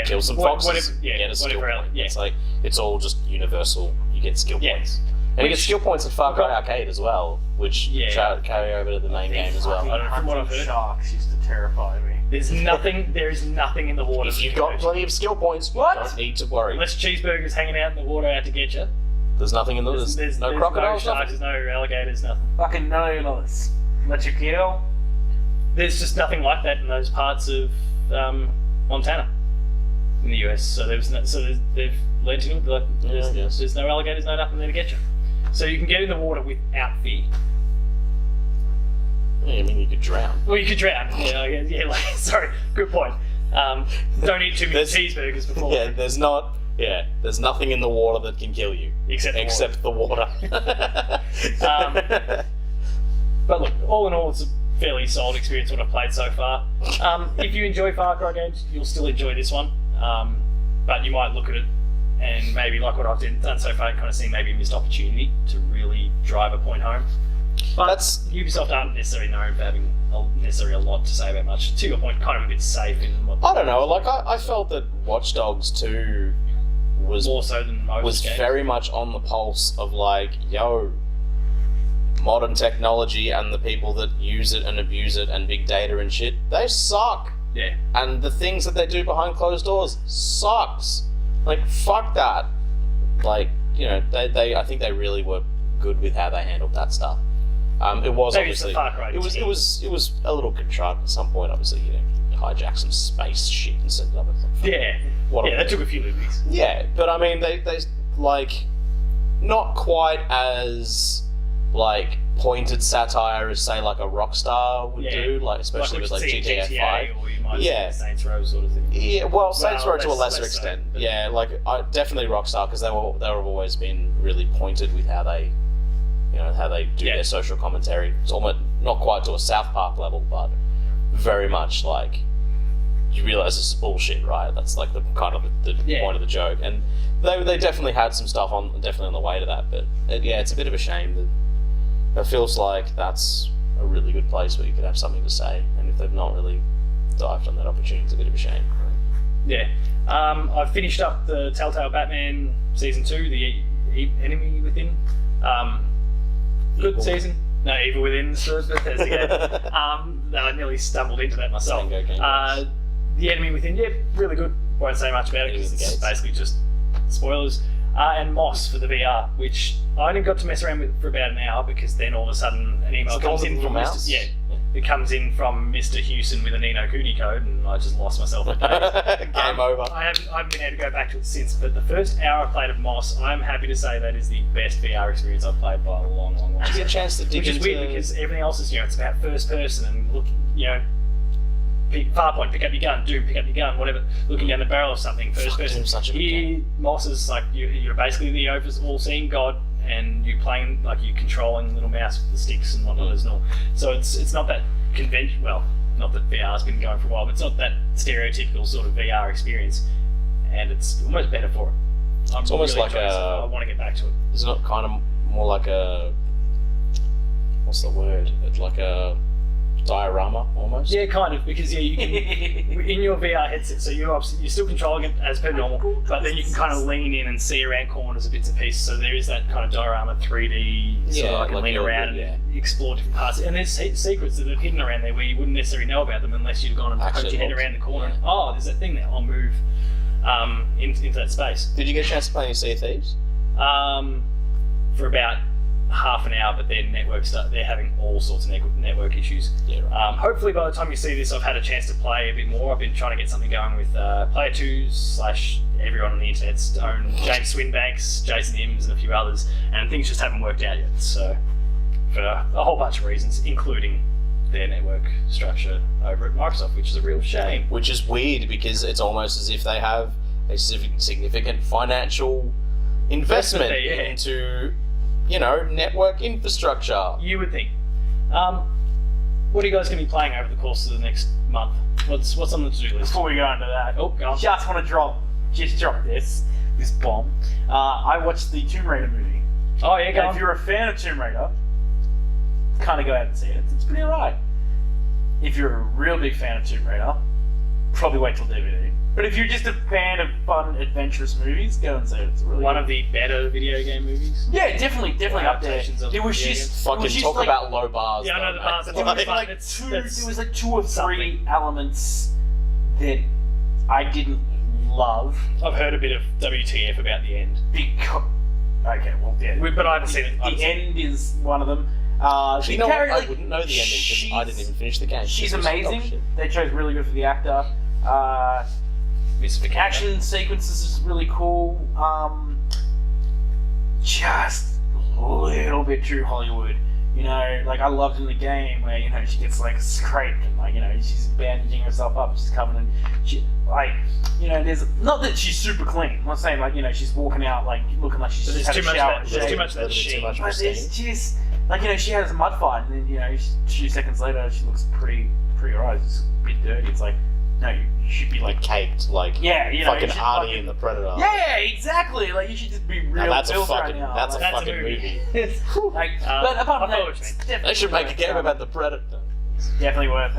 kill some foxes. Get a skill point. It's it's all just universal. You get skill points. And you get skill points in Far Cry Arcade as well, which carry over to the main game as well. From what I've heard, sharks used to terrify me. There is nothing in the water. If you've got plenty of skill points, you don't need to worry. Unless cheeseburgers hanging out in the water out to get you. There's nothing in the there's no crocodiles, no sharks, there's no alligators, nothing. Fucking no, let you kill. There's just nothing like that in those parts of Montana, in the US. So they've led to there's no alligators, no nothing there to get you. So you can get in the water without fear. Yeah, I mean, you could drown. Well, you could drown. Sorry, good point. Don't eat too many cheeseburgers before. There's nothing in the water that can kill you except the water. But look, all in all, it's a fairly solid experience what I've played so far. If you enjoy Far Cry games, you'll still enjoy this one. But you might look at it and maybe like what I've done so far, kind of see maybe a missed opportunity to really drive a point home. But Ubisoft aren't necessarily known for having necessarily a lot to say about much. To your point, kind of a bit safe in what. I don't know. I felt that Watch Dogs 2 was more so than most games. Very much on the pulse of modern technology and the people that use it and abuse it and big data and shit. They suck. Yeah. And the things that they do behind closed doors sucks. Fuck that. I think they really were good with how they handled that stuff. It was maybe obviously it was a little contrived at some point. Obviously, hijack some space shit and set it up. They took a few liberties. Yeah, but I mean, they not quite as pointed satire as say a Rockstar would do, especially with GTA 5. Or you might Saints Row sort of thing. Yeah, well, Saints Row to a lesser extent. So, definitely Rockstar, because they've always been really pointed with how they do their social commentary. It's almost not quite to a South Park level, but very much you realise this is bullshit, right? That's like the kind of the point of the joke, and they definitely had some stuff definitely on the way to that, but it's a bit of a shame that it feels like that's a really good place where you could have something to say, and if they've not really dived on that opportunity, it's a bit of a shame. Yeah. I've finished up the Telltale Batman Season 2, the Enemy Within. Good Evil. season. No, Evil Within, the Bethesda game. I nearly stumbled into that myself. The Enemy Within, yeah, really good. Won't say much about it because it's basically just spoilers. And Moss for the VR, which I only got to mess around with for about an hour because then all of a sudden an email comes in from mouse? It comes in from Mr. Hewson with a No Kuni code, and I just lost myself for days. Game over. I haven't been able to go back to it since, but the first hour I played of Moss, I'm happy to say that is the best VR experience I've played by a long, long, long Did you time. get a chance to dig Which is into... weird because everything else is, it's about first person and looking, Farpoint, pick up your gun, Doom, pick up your gun, whatever, looking down the barrel of something, first person. Such a good Here, game. Moss is like, you're basically the all-seeing god, and you're playing, like, you're controlling the little mouse with the sticks and whatnot as well. So it's not that conventional, well, not that VR's been going for a while, but it's not that stereotypical sort of VR experience, and it's almost better for it. It's almost like I want to get back to it. It's not kind of more like a... What's the word? It's like a diorama, almost? Yeah, kind of, because you can in your VR headset, so you're still controlling it as per normal, but then you can kind of lean in and see around corners and bits and pieces. So there is that kind of diorama 3D, so I can lean around and explore different parts. And there's secrets that are hidden around there where you wouldn't necessarily know about them unless you'd gone and poked your head around the corner. And, oh, there's that thing there. I'll move into that space. Did you get a chance to play any Sea of Thieves? For about half an hour, but their they're having all sorts of network issues. Yeah, right. Hopefully by the time you see this, I've had a chance to play a bit more. I've been trying to get something going with Player 2/ everyone on the internet's own James Swinbanks, Jason Imms, and a few others, and things just haven't worked out yet. So, for a whole bunch of reasons, including their network structure over at Microsoft, which is a real shame. Which is weird because it's almost as if they have a significant financial investment there, into, network infrastructure. You would think. What are you guys going to be playing over the course of the next month? What's on the to-do list? Before we go into that, Oh, go on. just want to drop this bomb. I watched the Tomb Raider movie. Oh, yeah, go And on. if you're a fan of Tomb Raider, kind of go out and see it. It's pretty alright. If you're a real big fan of Tomb Raider, probably wait till DVD. But if you're just a fan of fun, adventurous movies, go and see it. It's really One good. of the better video game movies. Yeah, definitely up there. Adaptations of It was video just games. Fucking it was just talk like, about low bars. Yeah, I know though, the bars. mate. There was like That's- two. that's There was like 2 or 3 something. elements that I didn't love I've heard a bit of WTF about the end. because. Okay, well, yeah. But I haven't seen it. The end is one of them. You know what? Carrie, I wouldn't know the ending because I didn't even finish the game. She's It was- oh, amazing. shit. They chose really good for the actor. Mystification. Action sequences is really cool. Just a little bit too Hollywood. Like I loved in the game where she gets like scraped and she's bandaging herself up. She's covered in there's not that she's super clean. I'm not saying she's walking out looking like she's But just there's had too a much shower. of that. There's too much of that Little bit too sheen. much. But there's just she has a mud fight and then 2 seconds later she looks pretty alright. It's a bit dirty. It's like no, you should be Like caked, like yeah, fucking you should Arnie in the Predator. yeah, exactly. Like you should just be real. Now, that's a filth right fucking now. that's a Like, That's a fucking movie. movie. but apart from I that, follow what you it's mean. definitely They should make a worth, game about the Predator. Definitely worth.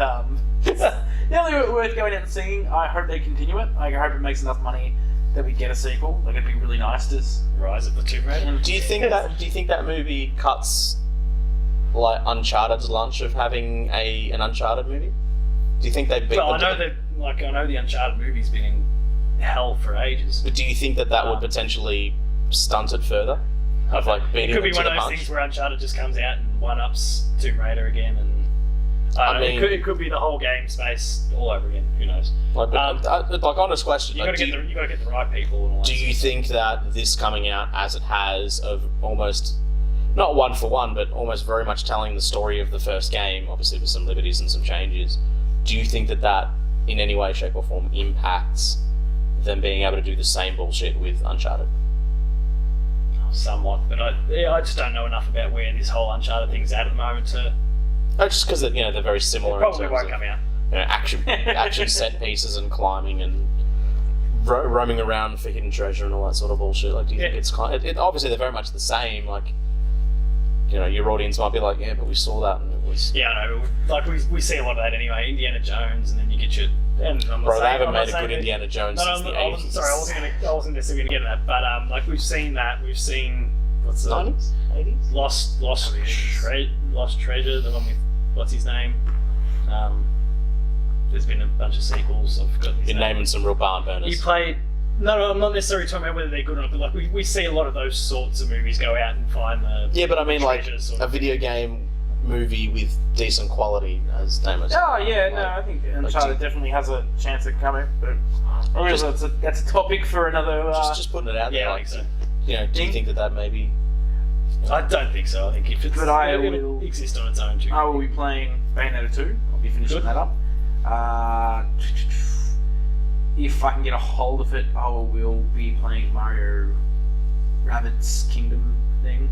Definitely worth going out and seeing. I hope they continue it. I hope it makes enough money that we get a sequel. It'd be really nice to. Rise of the Tomb Raider. Do you think that movie cuts like Uncharted's lunch of having an Uncharted movie? Do you think they beat Well, I them know to that. I know the Uncharted movie's been in hell for ages. But do you think that would potentially stunt it further? Of beating It could them be to one the of those punch? things where Uncharted just comes out and one-ups Tomb Raider again, and I mean- it could be the whole game space all over again. Who knows? Honest question. You got to get the right people. And all that Do you sort of think that this coming out as it has, of almost not one for one, but almost very much telling the story of the first game, obviously with some liberties and some changes, do you think that in any way, shape, or form impacts them being able to do the same bullshit with Uncharted? stuff. Somewhat, but I just don't know enough about where this whole Uncharted thing's at the moment to. Oh, just because they're very similar. It probably in terms won't of, come out. action set pieces and climbing and roaming around for hidden treasure and all that sort of bullshit. Like, do you think it's kind of, obviously they're very much the same. Like, your audience might be like, yeah, but we saw that and it was. Yeah, I know. Like we see a lot of that anyway. Indiana Jones, and then you get your. And I'm not Bro, they saying, haven't I'm not made a saying good that- Indiana Jones No, since the 80s. sorry, I wasn't necessarily going to get at that. But like we've seen that. We've seen what's the 90s? 80s? Lost Treasure, the one with what's his name. There's been a bunch of sequels. I've forgotten his You're name. naming some real barn burners. He played. No, I'm not necessarily talking about whether they're good or not, but like we see a lot of those sorts of movies go out and find the. Yeah, but I mean, like, treasures sort a of video game movie with decent quality, as Damo said. Oh yeah, no, I think Uncharted definitely has a chance of coming, but that's a topic for another. Just putting it out there. Yeah, I Like, think so. Do you think that maybe? I don't think so. I think if it's But I it'll will- exist on its own too. I will be playing Bayonetta 2. I'll be finishing Good. that up. If I can get a hold of it, I will be playing Mario Rabbids Kingdom thing.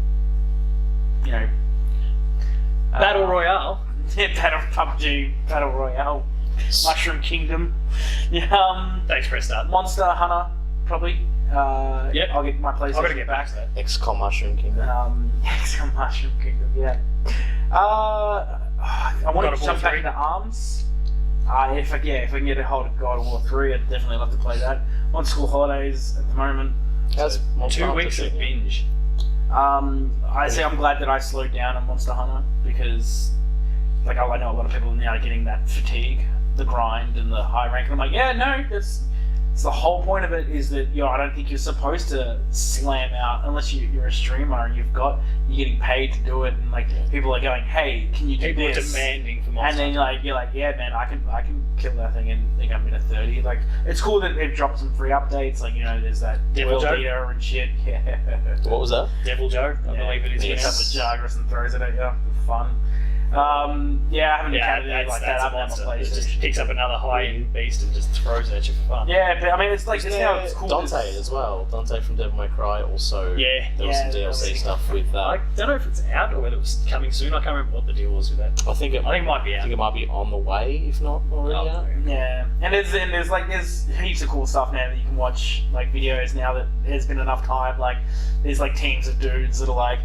Battle Royale. PUBG Battle Royale, Mushroom Kingdom. Yeah, Thanks, press start. Monster Hunter probably. Yep. I'll get my PlayStation. I've got to get back to that. XCOM Mushroom Kingdom. XCOM Mushroom Kingdom. Yeah. I want God to of War jump back 3. into ARMS. If I can get a hold of God of War 3, I'd definitely love to play that. On school holidays at the moment. How's 2 weeks of binge. I say I'm glad that I slowed down on Monster Hunter because, like, I know a lot of people now are getting that fatigue, the grind, and the high rank. And I'm like, yeah, no, it's the whole point of it is that I don't think you're supposed to slam out unless you're a streamer and you're getting paid to do it, and like people are going, hey, can you do People are this? demanding for Monster. And then you're like, yeah, man, I can kill that thing in like a minute 30. Like, it's cool that they've dropped some free updates. Like, there's that Devil World Joe? Beater and shit. Yeah. What was that? Devil Joe, I believe it is. Picks up Yes. a Jagras and throws it at you. Fun. I haven't Yeah, encountered anything like that. that's a I've never monster. played It it. just picks up another high-end beast and just throws it at you for fun. Yeah, but I mean, it's like Isn't it's now there it's cool. Dante as well. Dante from Devil May Cry also. Yeah. There was some Yeah, DLC that's- stuff with that. I don't know if it's out or whether it was coming soon. I can't remember what the deal was with that. I think it might be out. might be on the way, if not already out. Yeah, and there's heaps of cool stuff now that you can watch, like videos now that there's been enough time. Like there's like teams of dudes that are like,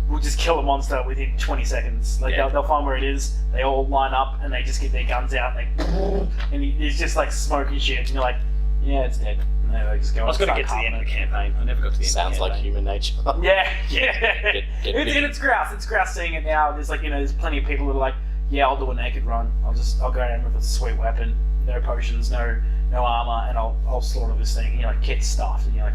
we'll just kill a monster within 20 seconds. Like Yeah. they'll find where it is, they all line up and they just get their guns out and it's just like smoke and shit, and you're like, yeah, it's dead. And they just go. I was going to get to the end of the campaign. I never got to the end Sounds of the like campaign. human nature. Yeah. Get It's grouse. It's grouse seeing it now. There's like there's plenty of people that are like, yeah, I'll do a naked run. I'll go in with a sweet weapon, no potions, no armor, and I'll slaughter this thing. And you're like, get stuffed, and you're like,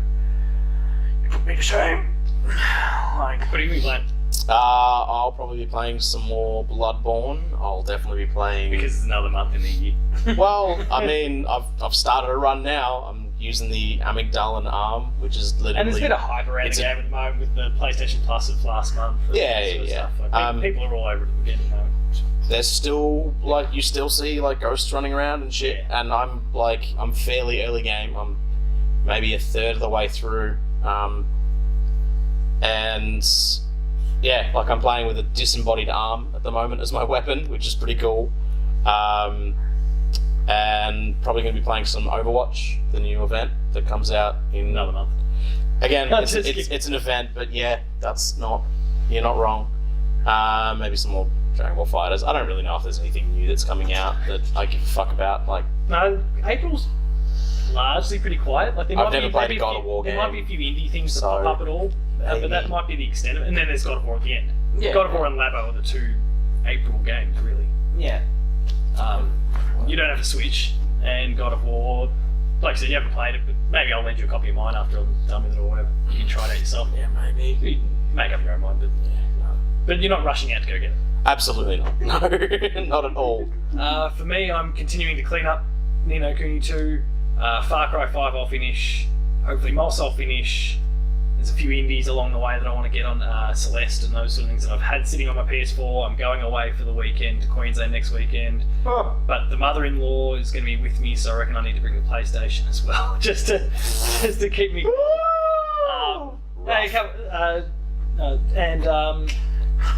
you put me to shame. Like, What are you playing? I'll probably be playing some more Bloodborne. I'll definitely be playing. Because it's another month in the year. Well, I mean, I've started a run now. I'm using the amygdala arm, which is literally. And there's a bit of hype around the it's a- game at the moment with the PlayStation Plus of last month. and Yeah, that sort of yeah. stuff. Like, people are all over it again at the moment. There's still you still see like ghosts running around and shit, Yeah. and I'm fairly early game. I'm maybe a third of the way through, and yeah, like I'm playing with a disembodied arm at the moment as my weapon, which is pretty cool. And probably going to be playing some Overwatch, the new event that comes out in Another month. Again, No, it's, just it's, kidding. it's an event, but yeah, you're not wrong. Maybe some more Dragon Ball Fighters. I don't really know if there's anything new that's coming out that I give a fuck about. Like, No, April's largely pretty quiet. Like there I've might never be played maybe a God of War There game, might be a few indie things that so pop up at all, but maybe. that might be the extent of it. And then there's God of War at the end. yeah, God of War and Labo are the 2 April games, really. yeah. You don't have a Switch, and God of War, like I said, you haven't played it, but maybe I'll lend you a copy of mine after I'm done with it or whatever. You can try it out yourself. yeah, maybe. You make up your own mind, but you're not rushing out to go get it. Absolutely not. No, not at all. For me, I'm continuing to clean up No Kuni 2. Far Cry 5 I'll finish. Hopefully Moss I'll finish. There's a few indies along the way that I want to get on, Celeste and those sort of things that I've had sitting on my PS4. I'm going away for the weekend to Queensland next weekend. Oh, But the mother-in-law is going to be with me, so I reckon I need to bring the PlayStation as well, just to keep me.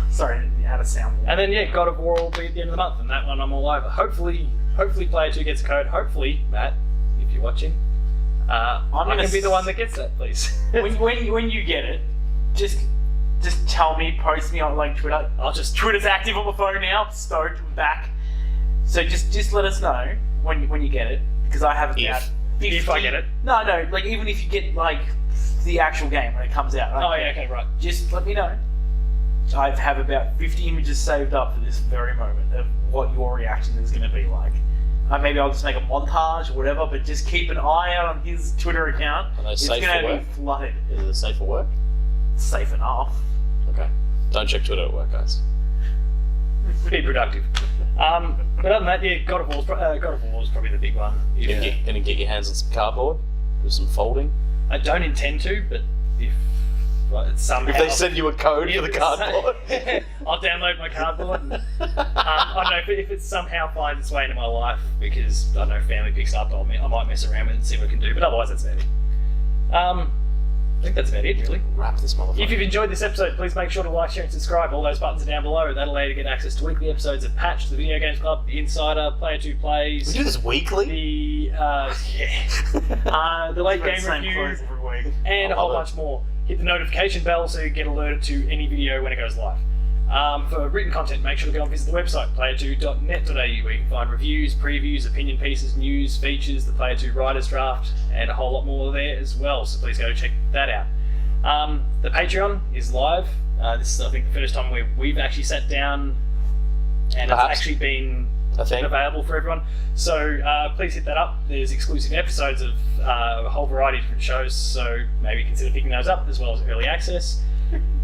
sorry, I had a sound. And then God of War will be at the end of the month, and that one I'm all over. Hopefully Hopefully Player 2 gets a code. Hopefully, Matt, if you're watching, I can be the one that gets that, please. when you get it, just tell me, post me on like Twitter. Twitter's active on my phone now. Stoked, I'm back. So just let us know when you get it, because I have about 50. If I get it. No, like even if you get like the actual game when it comes out. Oh yeah, okay, right. Just let me know. I have about 50 images saved up for this very moment of what your reaction is going to be like. Maybe I'll just make a montage or whatever, but just keep an eye out on his Twitter account. It's going to be flooded. Is it safe for work? Safe enough. Okay. Don't check Twitter at work, guys. Be productive. But other than that, yeah, God of War is probably the big one. Gonna get your hands on some cardboard, do some folding. I don't intend to, but if somehow... If they send you a code for the cardboard. I'll download my cardboard. And, I don't know, if it somehow finds its way into my life, because, I don't know, family picks it up, I might mess around with it and see what I can do, but otherwise that's about it. I think that's about it, really. Wrap this motherfucker. If you've enjoyed this episode, please make sure to like, share, and subscribe. All those buttons are down below. That'll allow you to get access to weekly episodes of Patch, the Video Games Club, The Insider, Player 2 Plays. We do this weekly? The Late Game Review, and a whole bunch more. Hit the notification bell so you get alerted to any video when it goes live. For written content, make sure to go and visit the website, player2.net.au, where you can find reviews, previews, opinion pieces, news, features, the Player 2 Writers Draft, and a whole lot more there as well, so please go check that out. The Patreon is live. This is, I think, the first time where we've actually sat down and it's actually been available for everyone. So please hit that up. There's exclusive episodes of a whole variety of different shows, so maybe consider picking those up, as well as early access.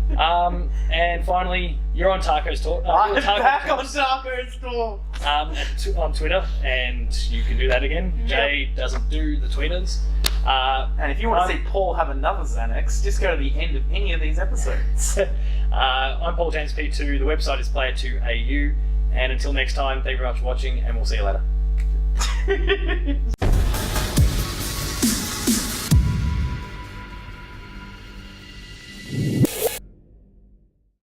And finally, you're on Taco's Talk. I'm back on Taco's Talk! On Twitter, and you can do that again. Yep. Jay doesn't do the tweeters. And if you want to see Paul have another Xanax, just go to the end of any of these episodes. I'm Paul James P2. The website is Player2AU. And until next time, thank you very much for watching, and we'll see you later.